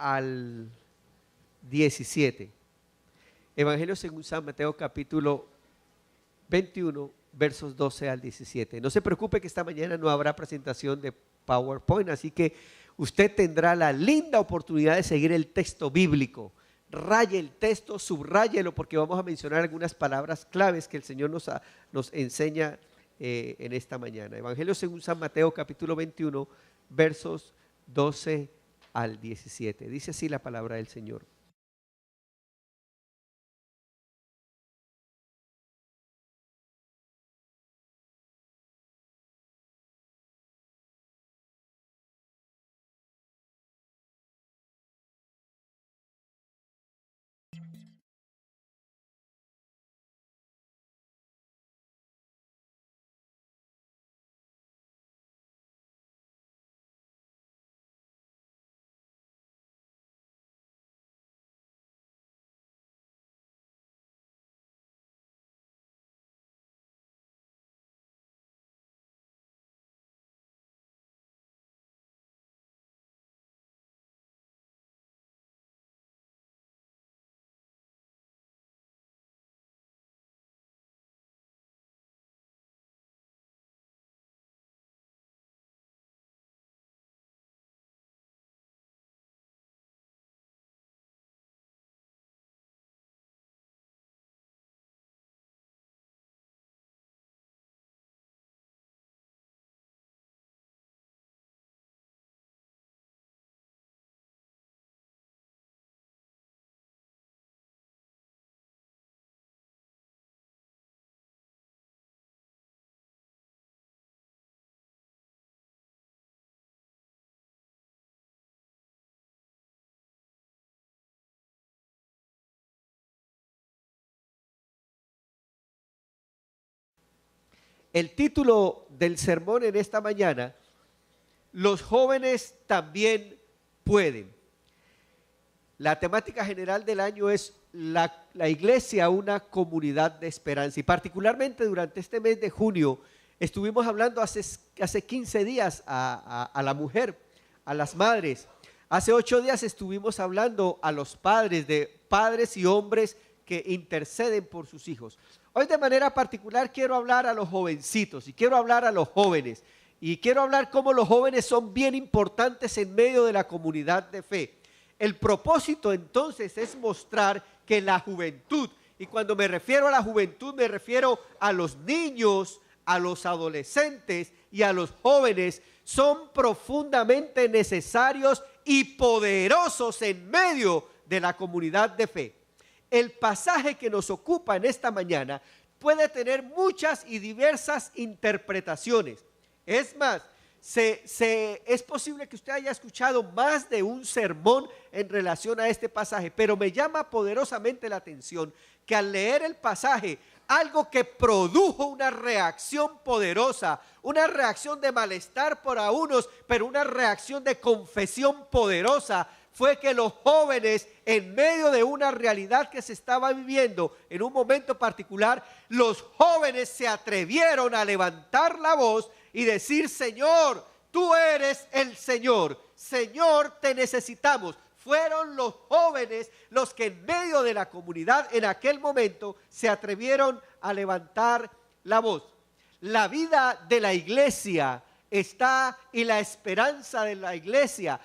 al 17. Evangelio según San Mateo capítulo 21, versos 12 al 17. No se preocupe que esta mañana no habrá presentación de PowerPoint, así que usted tendrá la linda oportunidad de seguir el texto bíblico. Raye el texto, subráyelo, porque vamos a mencionar algunas palabras claves que el Señor nos enseña en esta mañana. Evangelio según San Mateo capítulo 21, versos 12 al 17. Dice así la palabra del Señor. El título del sermón en esta mañana: los jóvenes también pueden. La temática general del año es la iglesia, una comunidad de esperanza. Y particularmente durante este mes de junio estuvimos hablando hace 15 días a la mujer, a las madres. Hace 8 días estuvimos hablando a los padres, de padres y hombres que interceden por sus hijos. Hoy de manera particular quiero hablar a los jovencitos y quiero hablar a los jóvenes. Y quiero hablar cómo los jóvenes son bien importantes en medio de la comunidad de fe. El propósito entonces es mostrar que la juventud, y cuando me refiero a la juventud me refiero a los niños, a los adolescentes y a los jóvenes, son profundamente necesarios y poderosos en medio de la comunidad de fe. El pasaje que nos ocupa en esta mañana puede tener muchas y diversas interpretaciones. Es más, es posible que usted haya escuchado más de un sermón en relación a este pasaje, pero me llama poderosamente la atención que al leer el pasaje, algo que produjo una reacción poderosa, una reacción de malestar para unos, pero una reacción de confesión poderosa, fue que los jóvenes, en medio de una realidad que se estaba viviendo en un momento particular, los jóvenes se atrevieron a levantar la voz y decir: Señor, tú eres el Señor, Señor, te necesitamos. Fueron los jóvenes los que en medio de la comunidad en aquel momento se atrevieron a levantar la voz. La vida de la iglesia está, y la esperanza de la iglesia,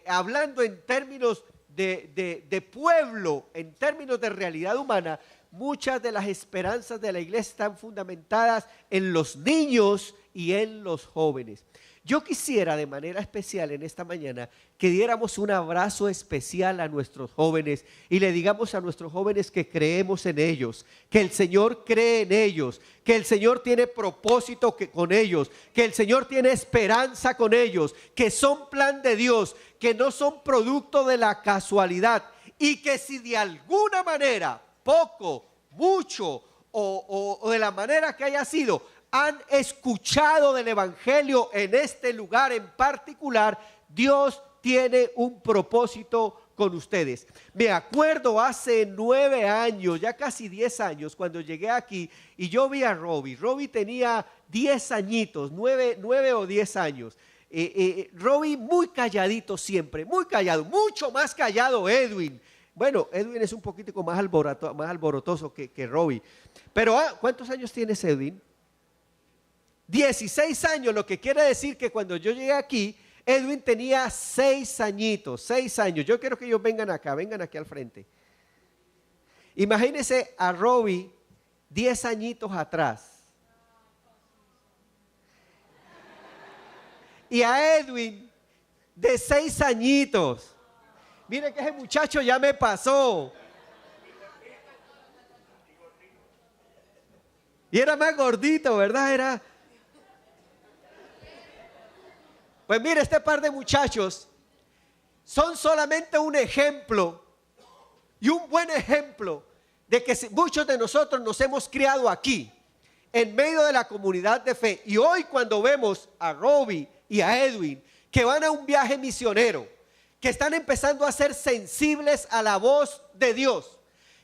hablando en términos de pueblo, en términos de realidad humana, muchas de las esperanzas de la iglesia están fundamentadas en los niños y en los jóvenes. Yo quisiera de manera especial en esta mañana que diéramos un abrazo especial a nuestros jóvenes y le digamos a nuestros jóvenes que creemos en ellos, que el Señor cree en ellos, que el Señor tiene propósito con ellos, que el Señor tiene esperanza con ellos, que son plan de Dios, que no son producto de la casualidad, y que si de alguna manera, poco, mucho o de la manera que haya sido, han escuchado del evangelio en este lugar en particular, Dios tiene un propósito con ustedes. Me acuerdo hace 9 años, ya casi 10 años, cuando llegué aquí y yo vi a Robbie. Robbie tenía 10 añitos, 9 o 10 años. Robbie muy calladito siempre, muy callado, mucho más callado Edwin. Bueno, Edwin es un poquitico más alborotoso que Robbie. Pero ¿cuántos años tienes, Edwin? 16 años, lo que quiere decir que cuando yo llegué aquí, Edwin tenía 6 añitos, 6 años. Yo quiero que ellos vengan aquí al frente. Imagínense a Robbie 10 añitos atrás. Y a Edwin de 6 añitos. Mire que ese muchacho ya me pasó. Y era más gordito, ¿verdad? Pues mire, este par de muchachos son solamente un ejemplo y un buen ejemplo de que muchos de nosotros nos hemos criado aquí, en medio de la comunidad de fe. Y hoy cuando vemos a Robbie y a Edwin que van a un viaje misionero, que están empezando a ser sensibles a la voz de Dios,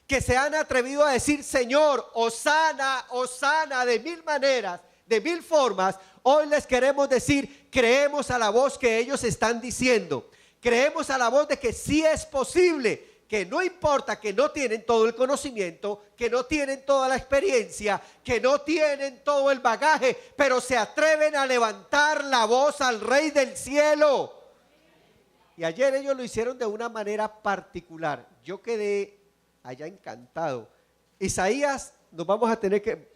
que se han atrevido a decir: Señor, hosana, hosana, de mil maneras, de mil formas. Hoy les queremos decir: creemos a la voz que ellos están diciendo, creemos a la voz de que sí es posible, que no importa que no tienen todo el conocimiento, que no tienen toda la experiencia, que no tienen todo el bagaje, pero se atreven a levantar la voz al Rey del cielo. Y ayer ellos lo hicieron de una manera particular. Yo quedé allá encantado. Isaías, nos vamos a tener que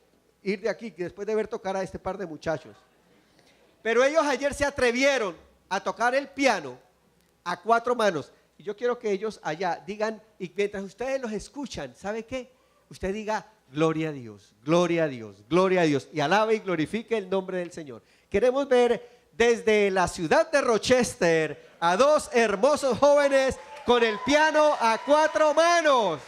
ir de aquí después de ver tocar a este par de muchachos. Pero ellos ayer se atrevieron a tocar el piano a 4 manos. Y yo quiero que ellos allá digan, y mientras ustedes los escuchan, ¿sabe qué? Usted diga: gloria a Dios, gloria a Dios, gloria a Dios. Y alabe y glorifique el nombre del Señor. Queremos ver desde la ciudad de Rochester a 2 hermosos jóvenes con el piano a 4 manos.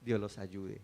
Dios los ayude.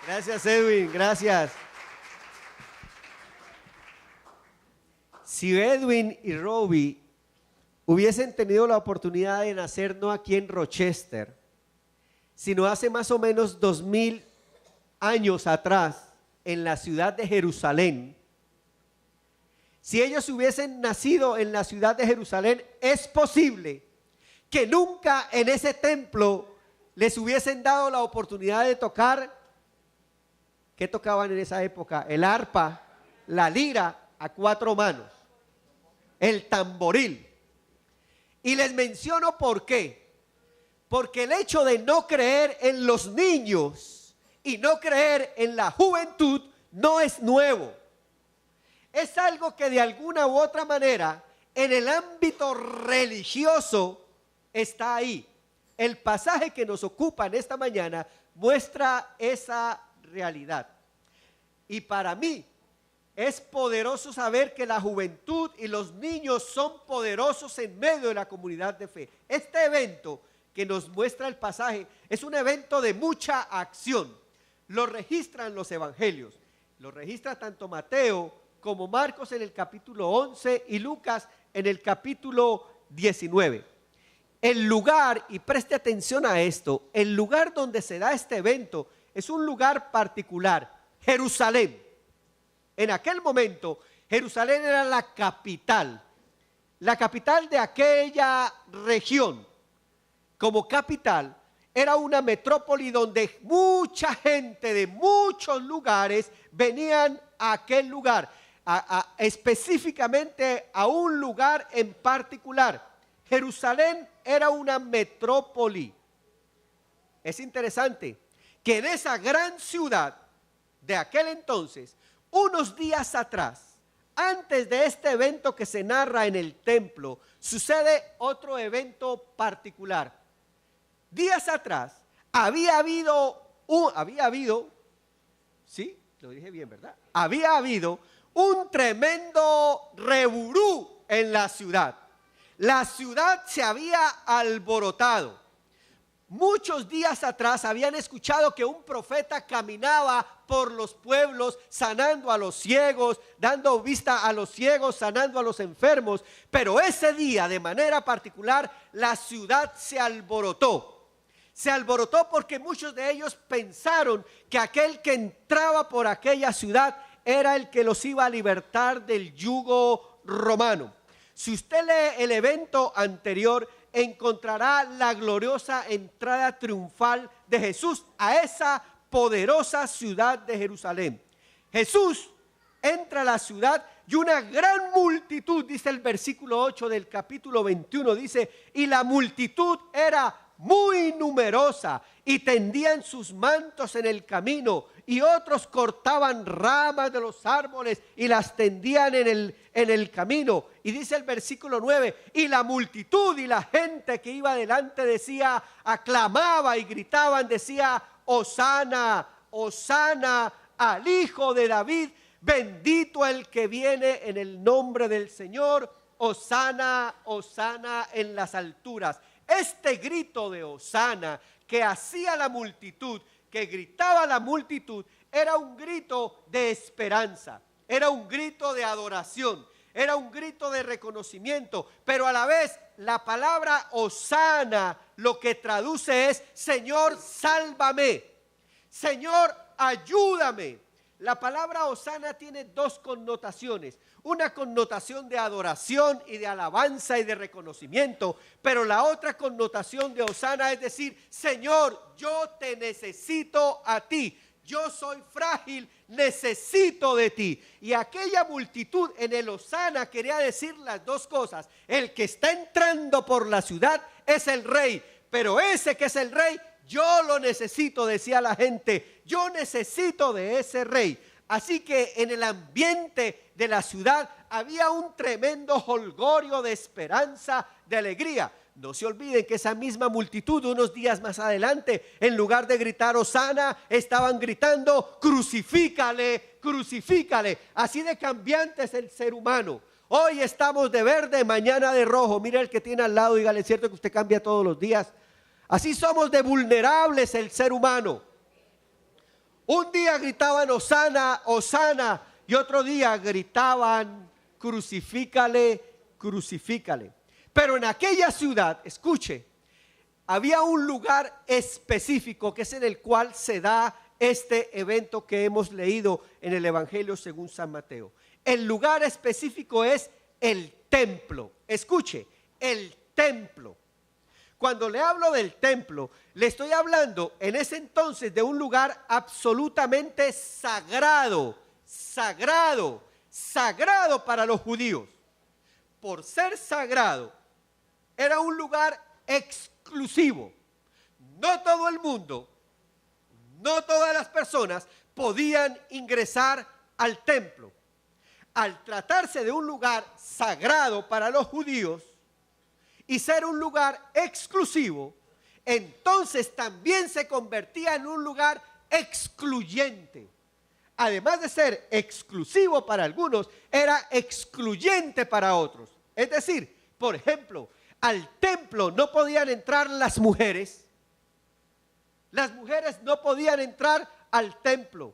Gracias, Edwin, gracias. Si Edwin y Robbie hubiesen tenido la oportunidad de nacer no aquí en Rochester, sino hace más o menos 2000 años atrás en la ciudad de Jerusalén, si ellos hubiesen nacido en la ciudad de Jerusalén, es posible que nunca en ese templo les hubiesen dado la oportunidad de tocar. ¿Qué tocaban en esa época? El arpa la lira a 4 manos, el tamboril. Y les menciono por qué. Porque el hecho de no creer en los niños y no creer en la juventud no es nuevo. Es algo que de alguna u otra manera en el ámbito religioso está ahí. El pasaje que nos ocupa en esta mañana muestra esa realidad. Y para mí es poderoso saber que la juventud y los niños son poderosos en medio de la comunidad de fe. Este evento que nos muestra el pasaje es un evento de mucha acción. Lo registran los evangelios. Lo registra tanto Mateo como Marcos en el capítulo 11 y Lucas en el capítulo 19. El lugar, y preste atención a esto, el lugar donde se da este evento es un lugar particular, Jerusalén. En aquel momento, Jerusalén era la capital de aquella región. Como capital, era una metrópoli donde mucha gente de muchos lugares venían a aquel lugar, específicamente a un lugar en particular. Jerusalén era una metrópoli. Es interesante que en esa gran ciudad de aquel entonces, unos días atrás, antes de este evento que se narra en el templo, sucede otro evento particular. Días atrás había habido, sí, lo dije bien, ¿verdad? Había habido un tremendo reburú en la ciudad. La ciudad se había alborotado. Muchos días atrás habían escuchado que un profeta caminaba por los pueblos sanando a los ciegos, dando vista a los ciegos, sanando a los enfermos. Pero ese día, de manera particular, la ciudad se alborotó. Se alborotó porque muchos de ellos pensaron que aquel que entraba por aquella ciudad era el que los iba a libertar del yugo romano. Si usted lee el evento anterior, encontrará la gloriosa entrada triunfal de Jesús a esa poderosa ciudad de Jerusalén. Jesús entra a la ciudad y una gran multitud, dice el versículo 8 del capítulo 21, dice, y la multitud era muy numerosa y tendían sus mantos en el camino, y otros cortaban ramas de los árboles y las tendían en el camino. Y dice el versículo 9, y la multitud y la gente que iba delante decía, aclamaba y gritaban, decía, Hosana, Hosana al Hijo de David, bendito el que viene en el nombre del Señor, Hosana, Hosana en las alturas. Este grito de Hosana que hacía la multitud, que gritaba la multitud, era un grito de esperanza, era un grito de adoración, era un grito de reconocimiento, pero a la vez la palabra Hosana lo que traduce es, Señor, sálvame, Señor, ayúdame. La palabra Hosana tiene dos connotaciones, una connotación de adoración y de alabanza y de reconocimiento, pero la otra connotación de Hosana es decir, Señor, yo te necesito a ti, yo soy frágil, necesito de ti. Y aquella multitud en el Hosana quería decir las dos cosas, el que está entrando por la ciudad es el rey, pero ese que es el rey, yo lo necesito, decía la gente, yo necesito de ese rey. Así que en el ambiente de la ciudad había un tremendo jolgorio de esperanza, de alegría. No se olviden que esa misma multitud unos días más adelante, en lugar de gritar Hosana, estaban gritando crucifícale, crucifícale. Así de cambiante es el ser humano. Hoy estamos de verde, mañana de rojo. Mire el que tiene al lado, dígale, ¿es cierto que usted cambia todos los días? Así somos de vulnerables el ser humano. Un día gritaban Hosana, Hosana, y otro día gritaban crucifícale, crucifícale. Pero en aquella ciudad, escuche, había un lugar específico que es en el cual se da este evento que hemos leído en el Evangelio según San Mateo. El lugar específico es el templo. Escuche, el templo. Cuando le hablo del templo, le estoy hablando en ese entonces de un lugar absolutamente sagrado, sagrado, sagrado para los judíos. Por ser sagrado, era un lugar exclusivo. No todo el mundo, no todas las personas podían ingresar al templo. Al tratarse de un lugar sagrado para los judíos y ser un lugar exclusivo, entonces también se convertía en un lugar excluyente. Además de ser exclusivo para algunos, era excluyente para otros. Es decir, por ejemplo, al templo no podían entrar las mujeres. Las mujeres no podían entrar al templo.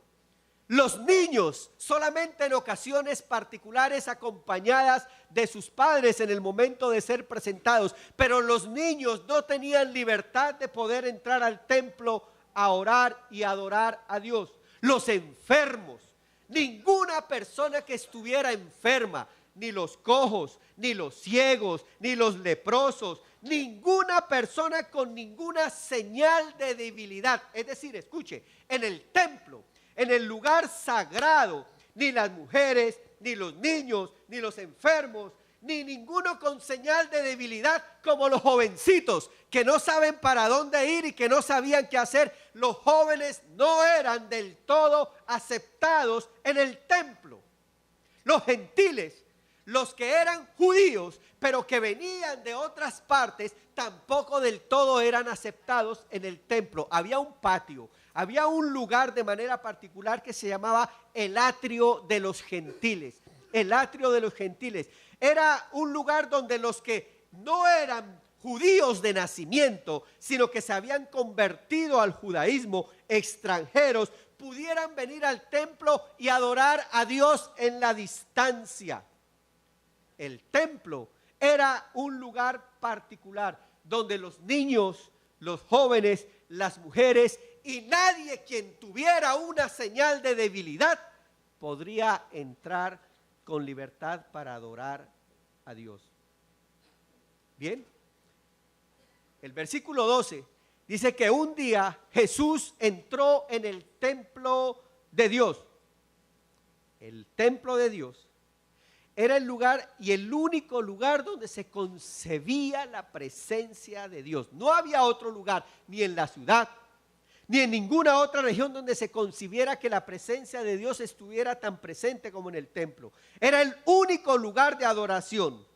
Los niños solamente en ocasiones particulares acompañadas de sus padres en el momento de ser presentados, pero los niños no tenían libertad de poder entrar al templo a orar y adorar a Dios. Los enfermos, ninguna persona que estuviera enferma, ni los cojos, ni los ciegos, ni los leprosos, ninguna persona con ninguna señal de debilidad, es decir, escuche, en el templo, en el lugar sagrado, ni las mujeres, ni los niños, ni los enfermos, ni ninguno con señal de debilidad, como los jovencitos que no saben para dónde ir y que no sabían qué hacer. Los jóvenes no eran del todo aceptados en el templo. Los gentiles, los que eran judíos, pero que venían de otras partes, tampoco del todo eran aceptados en el templo. Había un patio, había un lugar de manera particular que se llamaba el atrio de los gentiles. El atrio de los gentiles era un lugar donde los que no eran judíos de nacimiento, sino que se habían convertido al judaísmo, extranjeros, pudieran venir al templo y adorar a Dios en la distancia. El templo era un lugar particular donde los niños, los jóvenes, las mujeres y nadie quien tuviera una señal de debilidad podría entrar con libertad para adorar a Dios. Bien, el versículo 12 dice que un día Jesús entró en el templo de Dios. El templo de Dios era el lugar y el único lugar donde se concebía la presencia de Dios. No había otro lugar, ni en la ciudad, ni en ninguna otra región donde se concibiera que la presencia de Dios estuviera tan presente como en el templo. Era el único lugar de adoración.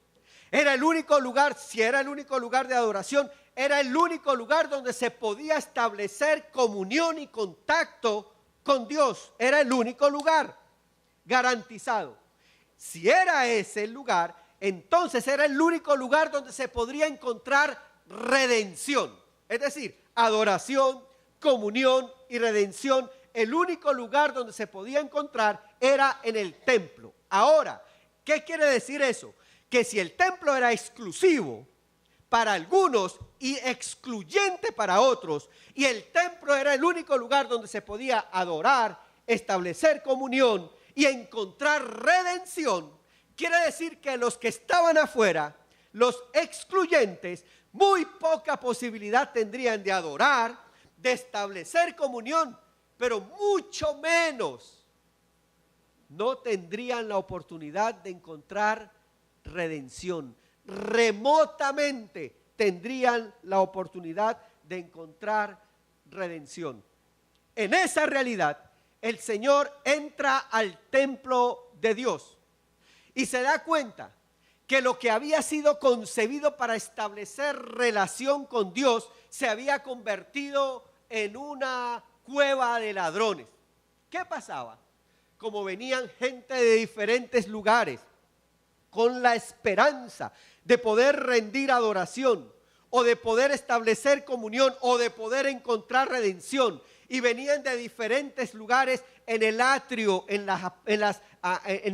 Era el único lugar, si era el único lugar de adoración, era el único lugar donde se podía establecer comunión y contacto con Dios. Era el único lugar garantizado. Si era ese el lugar, entonces era el único lugar donde se podría encontrar redención. Es decir, adoración, comunión y redención. El único lugar donde se podía encontrar era en el templo. Ahora, ¿qué quiere decir eso? Que si el templo era exclusivo para algunos y excluyente para otros, y el templo era el único lugar donde se podía adorar, establecer comunión y encontrar redención, quiere decir que los que estaban afuera, los excluyentes, muy poca posibilidad tendrían de adorar, de establecer comunión, pero mucho menos no tendrían la oportunidad de encontrar redención. Remotamente tendrían la oportunidad de encontrar redención. En esa realidad, el Señor entra al templo de Dios y se da cuenta que lo que había sido concebido para establecer relación con Dios se había convertido en una cueva de ladrones. ¿Qué pasaba? Como venían gente de diferentes lugares con la esperanza de poder rendir adoración o de poder establecer comunión o de poder encontrar redención, y venían de diferentes lugares en el atrio, en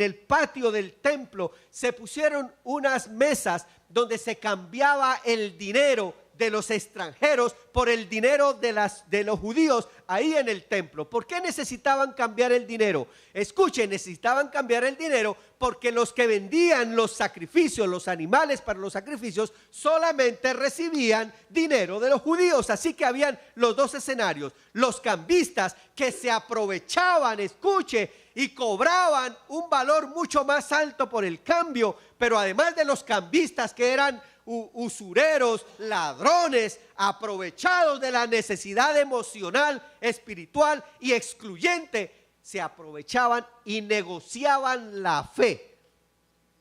el patio del templo, se pusieron unas mesas donde se cambiaba el dinero de los extranjeros por el dinero de los judíos ahí en el templo. ¿Por qué necesitaban cambiar el dinero? Escuchen, necesitaban cambiar el dinero porque los que vendían los sacrificios, los animales para los sacrificios, solamente recibían dinero de los judíos. Así que habían los dos escenarios: los cambistas que se aprovechaban, escuche, y cobraban un valor mucho más alto por el cambio, pero además de los cambistas que eran usureros, ladrones, aprovechados de la necesidad emocional, espiritual y excluyente, se aprovechaban y negociaban la fe,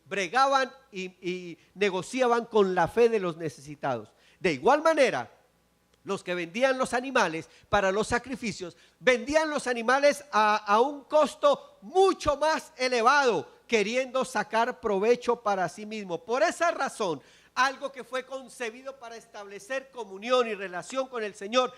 bregaban y negociaban con la fe de los necesitados. De igual manera, los que vendían los animales para los sacrificios, vendían los animales a un costo mucho más elevado, queriendo sacar provecho para sí mismo. Por esa razón, algo que fue concebido para establecer comunión y relación con el Señor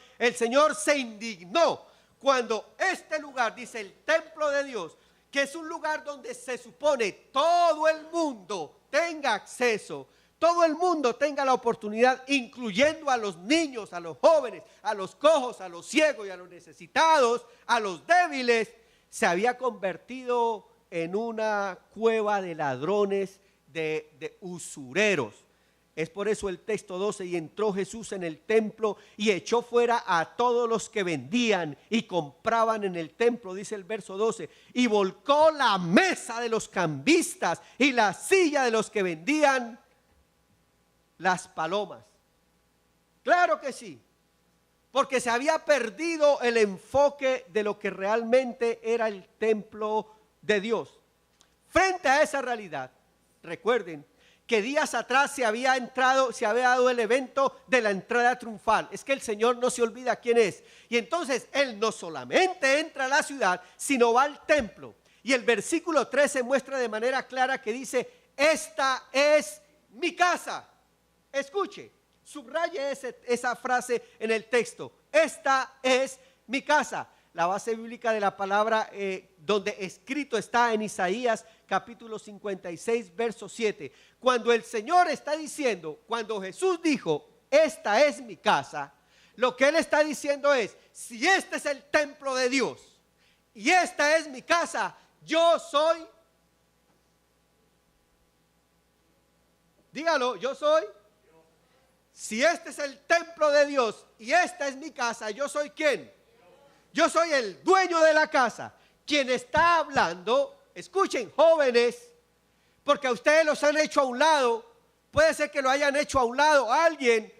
se indignó cuando este lugar, dice el templo de Dios, que es un lugar donde se supone todo el mundo tenga acceso, todo el mundo tenga la oportunidad, incluyendo a los niños, a los jóvenes, a los cojos, a los ciegos y a los necesitados, a los débiles, se había convertido en una cueva de ladrones, de usureros. Es por eso el texto 12: y entró Jesús en el templo y echó fuera a todos los que vendían y compraban en el templo, dice el verso 12, y volcó la mesa de los cambistas y la silla de los que vendían las palomas. Claro que sí, porque se había perdido el enfoque de lo que realmente era el templo de Dios. Frente a esa realidad, recuerden que días atrás se había dado el evento de la entrada triunfal. Es que el Señor no se olvida quién es. Y entonces Él no solamente entra a la ciudad, sino va al templo. Y el versículo 13 muestra de manera clara que dice: esta es mi casa. Escuche, subraye esa frase en el texto: esta es mi casa. La base bíblica de la palabra donde escrito está en Isaías capítulo 56 verso 7. Cuando el Señor está diciendo, cuando Jesús dijo: esta es mi casa, lo que Él está diciendo es: si este es el templo de Dios y esta es mi casa, yo soy, dígalo, yo soy. Si este es el templo de Dios y esta es mi casa, yo soy ¿quién? Yo soy el dueño de la casa. Quien está hablando, escuchen, jóvenes, porque a ustedes los han hecho a un lado. Puede ser que lo hayan hecho a un lado alguien,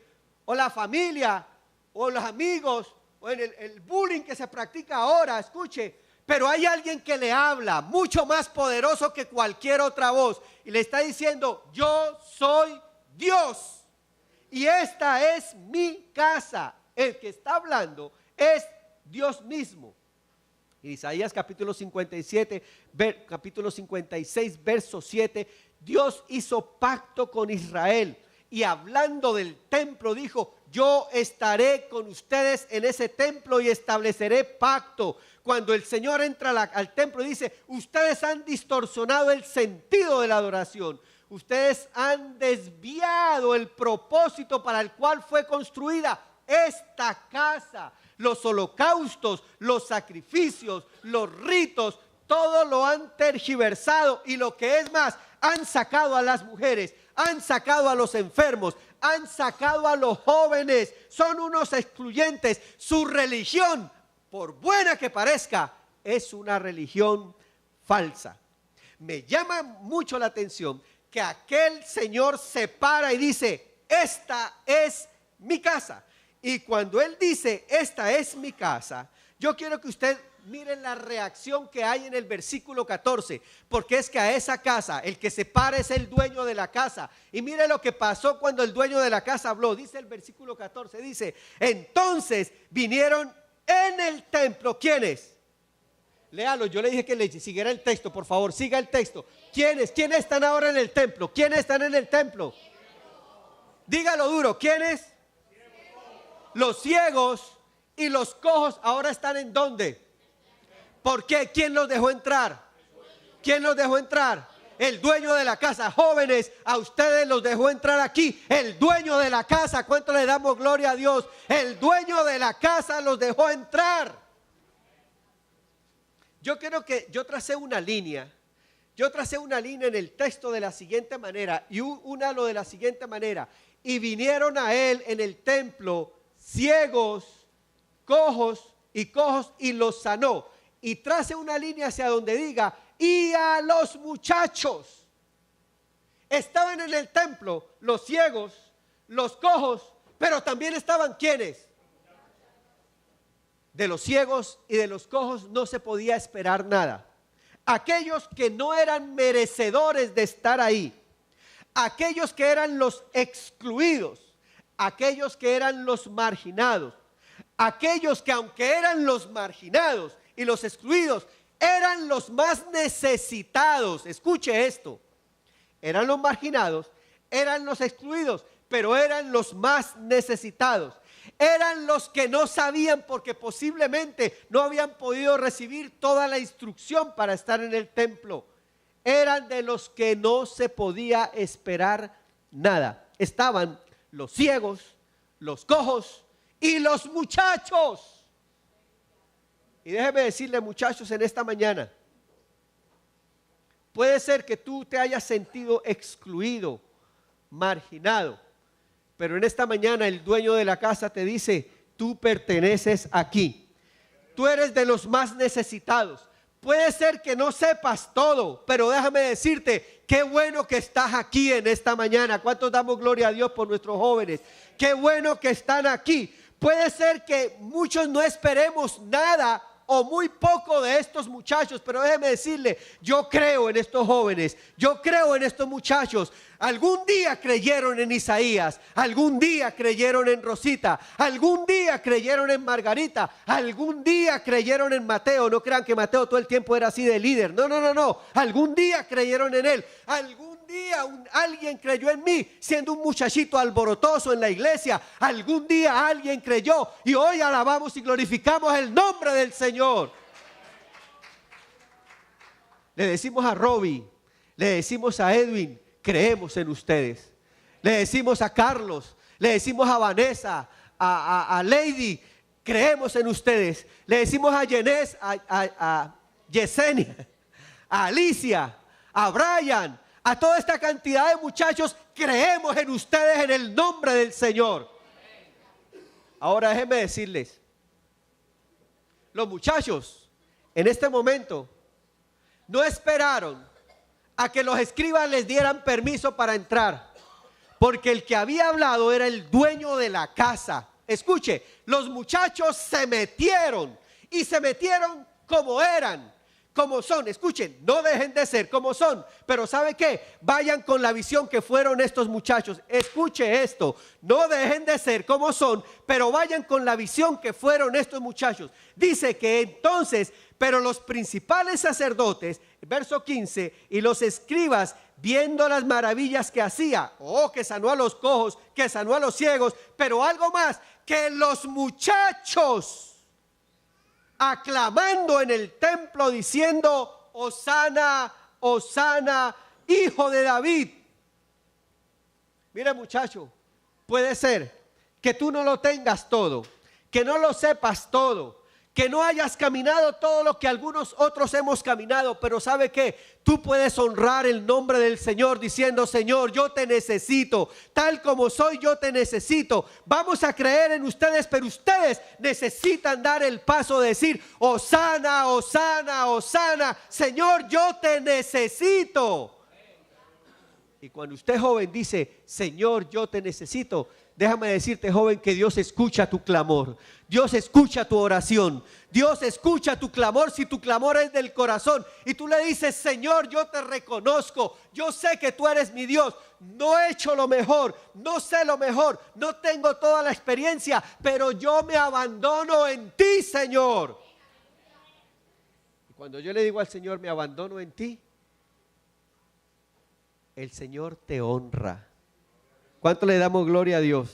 o la familia, o los amigos, o en el bullying que se practica ahora, escuche. Pero hay alguien que le habla, mucho más poderoso que cualquier otra voz, y le está diciendo: yo soy Dios, y esta es mi casa. El que está hablando es Dios mismo. En Isaías capítulo 57, capítulo 56, verso 7, Dios hizo pacto con Israel y hablando del templo dijo: yo estaré con ustedes en ese templo y estableceré pacto. Cuando el Señor entra al templo dice: ustedes han distorsionado el sentido de la adoración. Ustedes han desviado el propósito para el cual fue construida esta casa. Los holocaustos, los sacrificios, los ritos, todo lo han tergiversado, y lo que es más, han sacado a las mujeres, han sacado a los enfermos, han sacado a los jóvenes. Son unos excluyentes. Su religión, por buena que parezca, es una religión falsa. Me llama mucho la atención que aquel señor se para y dice: esta es mi casa. Y cuando él dice: esta es mi casa, yo quiero que usted mire la reacción que hay en el versículo 14, porque es que a esa casa el que se para es el dueño de la casa. Y mire lo que pasó cuando el dueño de la casa habló. Dice el versículo 14, dice: entonces vinieron en el templo, ¿quiénes? Léalo, yo le dije que le siguiera el texto, por favor, siga el texto. ¿Quiénes? ¿Quiénes están ahora en el templo? ¿Quiénes están en el templo? Dígalo duro, ¿quiénes? Los ciegos y los cojos ahora están ¿en dónde? ¿Por qué? ¿Quién los dejó entrar? ¿Quién los dejó entrar? El dueño de la casa. Jóvenes, a ustedes los dejó entrar aquí el dueño de la casa. ¿Cuánto le damos gloria a Dios? El dueño de la casa los dejó entrar. Yo creo que yo tracé una línea Yo tracé una línea en el texto de la siguiente manera y una lo de la siguiente manera. Y vinieron a él en el templo ciegos, cojos y los sanó. Y trace una línea hacia donde diga, y a los muchachos. Estaban en el templo los ciegos, los cojos, pero también estaban ¿quiénes? De los ciegos y de los cojos no se podía esperar nada. Aquellos que no eran merecedores de estar ahí, aquellos que eran los excluidos, aquellos que eran los marginados, aquellos que aunque eran los marginados y los excluidos, eran los más necesitados. Escuche esto, eran los marginados, eran los excluidos, pero eran los más necesitados. Eran los que no sabían porque posiblemente no habían podido recibir toda la instrucción para estar en el templo. Eran de los que no se podía esperar nada. Estaban los ciegos, los cojos y los muchachos. Y déjeme decirle, muchachos, en esta mañana, puede ser que tú te hayas sentido excluido, marginado, pero en esta mañana el dueño de la casa te dice, tú perteneces aquí. Tú eres de los más necesitados. Puede ser que no sepas todo, pero déjame decirte, qué bueno que estás aquí en esta mañana. ¿Cuántos damos gloria a Dios por nuestros jóvenes? Qué bueno que están aquí. Puede ser que muchos no esperemos nada o muy poco de estos muchachos, pero déjeme decirle, yo creo en estos jóvenes, yo creo en estos muchachos. Algún día creyeron en Isaías, algún día creyeron en Rosita, algún día creyeron en Margarita, algún día creyeron en Mateo. No crean que Mateo todo el tiempo era así de líder, no, algún día creyeron en él, algún día alguien creyó en mí siendo un muchachito alborotoso en la iglesia. Algún día alguien creyó y hoy alabamos y glorificamos el nombre del Señor. Le decimos a Robbie, le decimos a Edwin, creemos en ustedes. Le decimos a Carlos, le decimos a Vanessa, a Lady, creemos en ustedes. Le decimos a Yenés, a Yesenia, a Alicia, a Brian, a toda esta cantidad de muchachos, creemos en ustedes en el nombre del Señor. Ahora déjenme decirles, los muchachos en este momento no esperaron a que los escribas les dieran permiso para entrar, porque el que había hablado era el dueño de la casa. Escuche, los muchachos se metieron y se metieron como eran, como son. Escuchen, no dejen de ser como son, pero ¿sabe qué? Vayan con la visión que fueron estos muchachos. Escuche esto, no dejen de ser como son, pero vayan con la visión que fueron estos muchachos. Dice que entonces, pero los principales sacerdotes, verso 15, y los escribas, viendo las maravillas que hacía, que sanó a los cojos, que sanó a los ciegos, pero algo más, que los muchachos aclamando en el templo diciendo, Hosana, Hosana, hijo de David. Mira, muchacho, puede ser que tú no lo tengas todo, que no lo sepas todo, que no hayas caminado todo lo que algunos otros hemos caminado, pero ¿sabe qué? Tú puedes honrar el nombre del Señor diciendo, Señor, yo te necesito, tal como soy yo te necesito. Vamos a creer en ustedes, pero ustedes necesitan dar el paso de decir, Hosana, Hosana, Hosana, Señor, yo te necesito. Y cuando usted, joven, dice, Señor, yo te necesito, déjame decirte, joven, que Dios escucha tu clamor. Dios escucha tu oración. Dios escucha tu clamor si tu clamor es del corazón. Y tú le dices, Señor, yo te reconozco. Yo sé que tú eres mi Dios. No he hecho lo mejor, no sé lo mejor, no tengo toda la experiencia, pero yo me abandono en ti, Señor. Y cuando yo le digo al Señor, me abandono en ti, el Señor te honra. ¿Cuánto le damos gloria a Dios?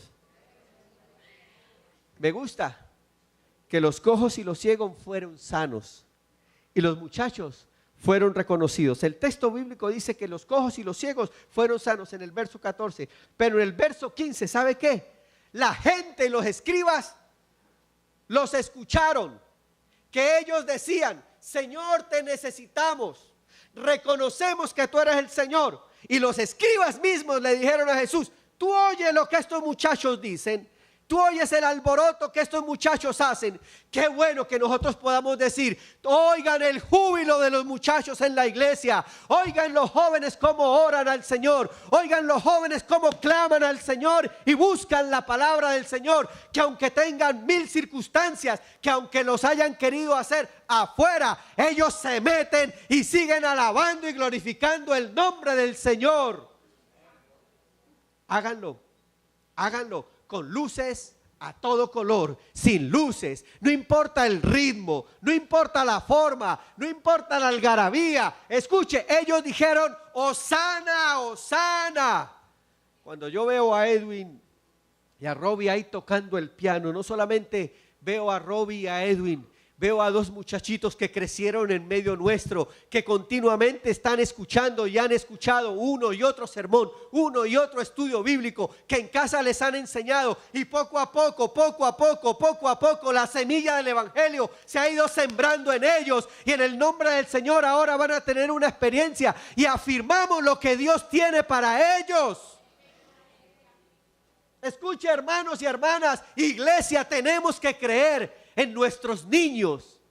Me gusta que los cojos y los ciegos fueron sanos y los muchachos fueron reconocidos. El texto bíblico dice que los cojos y los ciegos fueron sanos en el verso 14, pero en el verso 15, ¿sabe qué? La gente y los escribas los escucharon, que ellos decían, Señor, te necesitamos. reconocemos que tú eres el Señor. Y los escribas mismos le dijeron a Jesús: tú oyes lo que estos muchachos dicen, tú oyes el alboroto que estos muchachos hacen. Qué bueno que nosotros podamos decir: oigan el júbilo de los muchachos en la iglesia, oigan los jóvenes cómo oran al Señor, oigan los jóvenes cómo claman al Señor y buscan la palabra del Señor, que aunque tengan 1000 circunstancias, que aunque los hayan querido hacer afuera, ellos se meten y siguen alabando y glorificando el nombre del Señor. Háganlo, háganlo. Con luces a todo color, sin luces, no importa el ritmo, no importa la forma, no importa la algarabía. Escuche, ellos dijeron: Hosana, Hosana. Cuando yo veo a Edwin y a Robbie ahí tocando el piano, no solamente veo a Robbie y a Edwin, veo a 2 muchachitos que crecieron en medio nuestro, que continuamente están escuchando y han escuchado uno y otro sermón, uno y otro estudio bíblico, que en casa les han enseñado, y poco a poco, la semilla del evangelio se ha ido sembrando en ellos, y en el nombre del Señor ahora van a tener una experiencia y afirmamos lo que Dios tiene para ellos. Escuche, hermanos y hermanas, iglesia, tenemos que creer en nuestros niños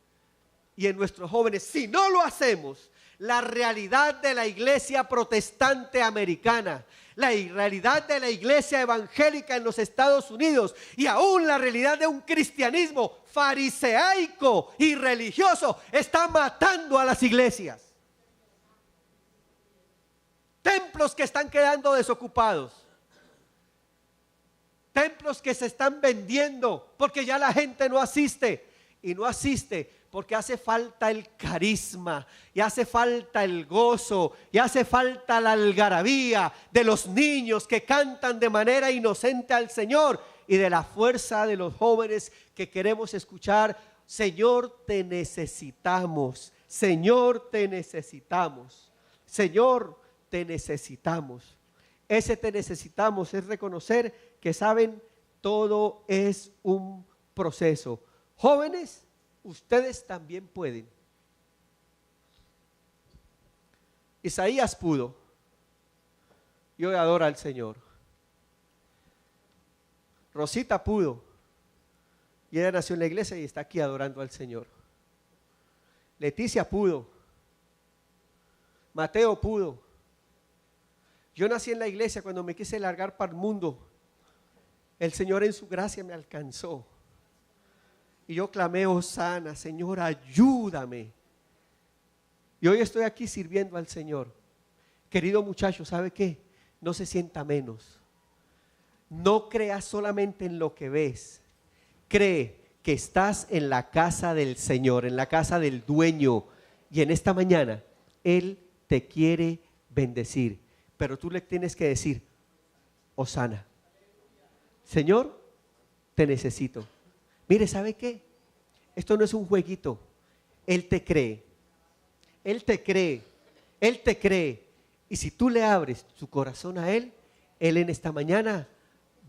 y en nuestros jóvenes. Si no lo hacemos, la realidad de la iglesia protestante americana, la realidad de la iglesia evangélica en los Estados Unidos, y aún la realidad de un cristianismo fariseico y religioso, está matando a las iglesias. Templos que están quedando desocupados, templos que se están vendiendo porque ya la gente no asiste, y no asiste porque hace falta el carisma, y hace falta el gozo, y hace falta la algarabía de los niños que cantan de manera inocente al Señor, y de la fuerza de los jóvenes que queremos escuchar: Señor, te necesitamos, Señor, te necesitamos, Señor, te necesitamos. Ese te necesitamos es reconocer que, saben, todo es un proceso. Jóvenes, ustedes también pueden. Isaías pudo y hoy adora al Señor. Rosita pudo y ella nació en la iglesia y está aquí adorando al Señor. Leticia pudo. Mateo pudo. Yo nací en la iglesia. Cuando me quise largar para el mundo, el Señor en su gracia me alcanzó. Y yo clamé: Hosana, Señor, ayúdame. Y hoy estoy aquí sirviendo al Señor. Querido muchacho, ¿sabe qué? No se sienta menos. No creas solamente en lo que ves. Cree que estás en la casa del Señor, en la casa del dueño. Y en esta mañana Él te quiere bendecir. Pero tú le tienes que decir: Hosana, Señor, te necesito. Mire, ¿sabe qué? Esto no es un jueguito. Él te cree. Él te cree. Él te cree. Y si tú le abres tu corazón a Él, Él en esta mañana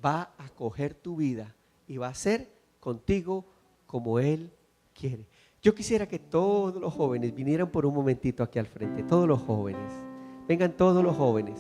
va a coger tu vida y va a hacer contigo como Él quiere. Yo quisiera que todos los jóvenes vinieran por un momentito aquí al frente. Todos los jóvenes. Vengan todos los jóvenes.